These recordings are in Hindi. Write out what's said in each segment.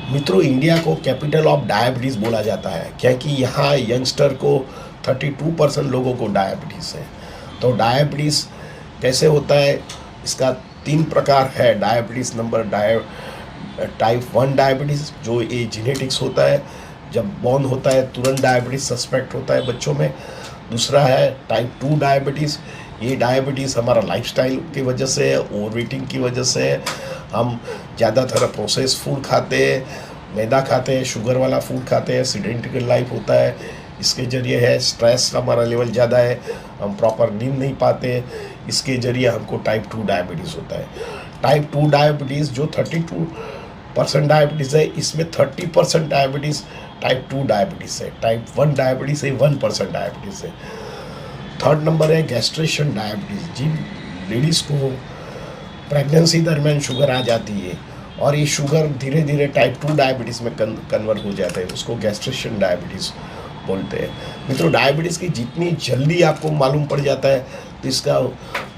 मित्रों, इंडिया को कैपिटल ऑफ डायबिटीज़ बोला जाता है क्योंकि यहाँ यंगस्टर को 32% लोगों को डायबिटीज़ है। तो डायबिटीज़ कैसे होता है, इसका 3 प्रकार है डायबिटीज़। नंबर टाइप 1 डायबिटीज़, जो ये जेनेटिक्स होता है, जब बॉर्न होता है तुरंत डायबिटीज़ सस्पेक्ट होता है बच्चों में। दूसरा है टाइप 2 डायबिटीज़। ये डायबिटीज़ हमारा लाइफस्टाइल की वजह से है, ओवर ईटिंग की वजह से है। हम ज़्यादातर प्रोसेस फूड खाते हैं, मैदा खाते हैं, शुगर वाला फूड खाते हैं, सीडेंटरी लाइफ होता है। इसके ज़रिए है स्ट्रेस हमारा लेवल ज़्यादा है, हम प्रॉपर नींद नहीं पाते, इसके ज़रिए हमको टाइप 2 डायबिटीज़ होता है। टाइप 2 डायबिटीज़ जो 32% डायबिटीज़ है, इसमें 30% डायबिटीज़ टाइप 2 डायबिटीज़ है। टाइप 1 डायबिटीज़ है 1% डायबिटीज़ है। थर्ड नंबर है गैस्ट्रेशन डायबिटीज़। जिन लेडीज़ को प्रेगनेंसी दरमियान शुगर आ जाती है और ये शुगर धीरे धीरे टाइप 2 डायबिटीज़ में कन्वर्ट हो जाता है, उसको गैस्ट्रेशन डायबिटीज़ बोलते हैं। मित्रों, डायबिटीज़ की जितनी जल्दी आपको मालूम पड़ जाता है तो इसका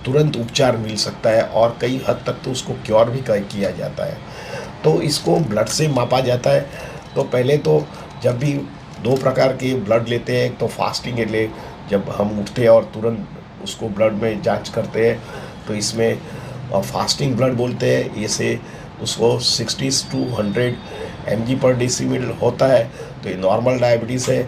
तुरंत उपचार मिल सकता है और कई हद तक तो उसको क्योर भी किया जाता है। तो इसको ब्लड से मापा जाता है। तो पहले तो जब भी 2 प्रकार के ब्लड लेते हैं, एक तो फास्टिंग के लिए जब हम उठते हैं और तुरंत उसको ब्लड में जांच करते हैं, तो इसमें फास्टिंग ब्लड बोलते हैं। इसे उसको 60 to 100 mg/dL होता है, तो ये नॉर्मल डायबिटीज़ है।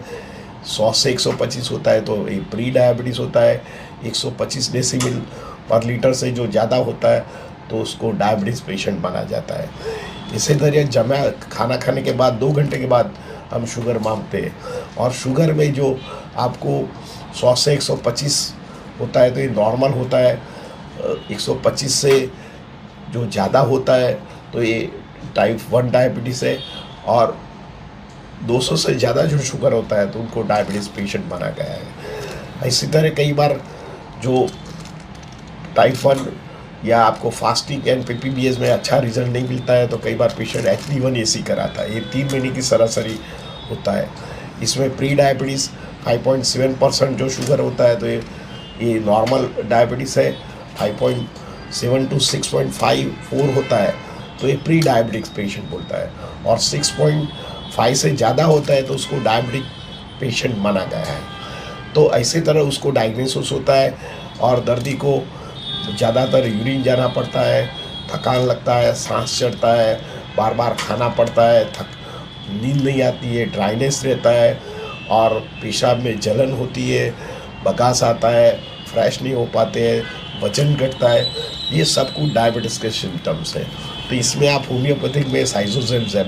100 से 125 होता है तो ये प्री डायबिटीज़ होता है। 125 डेसिबल/लीटर से जो ज़्यादा होता है तो उसको डायबिटीज़ पेशेंट माना जाता है। इसी तरह जमा खाना खाने के बाद 2 घंटे के बाद हम शुगर मापते हैं, और शुगर में जो आपको 100 से 125 होता है तो ये नॉर्मल होता है। 125 से जो ज़्यादा होता है तो ये टाइप 1 डायबिटीज़ है, और 200 से ज़्यादा जो शुगर होता है तो उनको डायबिटीज़ पेशेंट माना गया है। इसी तरह कई बार जो टाइप 1 या आपको फास्टिंग एंड पीपीबीएस में अच्छा रिजल्ट नहीं मिलता है तो कई बार पेशेंट HbA1c कराता है। ये 3 महीने की सरासरी होता है। इसमें प्री डायबिटीज़ 5.7% जो शुगर होता है तो ये नॉर्मल डायबिटीज़ है। 5.7 to 6.54 होता है तो ये प्री डायबिटिक्स पेशेंट बोलता है, और 6.5 से ज़्यादा होता है तो उसको डायबिटिक पेशेंट माना गया है। तो ऐसे तरह उसको डायग्नोसिस होता है, और दर्दी को ज़्यादातर यूरिन जाना पड़ता है, थकान लगता है, सांस चढ़ता है, बार बार खाना पड़ता है, नींद नहीं आती है, ड्राइनेस रहता है, और पेशाब में जलन होती है, बगास आता है, फ्रेश नहीं हो पाते हैं, वजन घटता है। ये सब कुछ डायबिटीज़ के सिम्टम्स हैं। तो इसमें आप होम्योपैथिक में साइजोजेम ज़ेबोर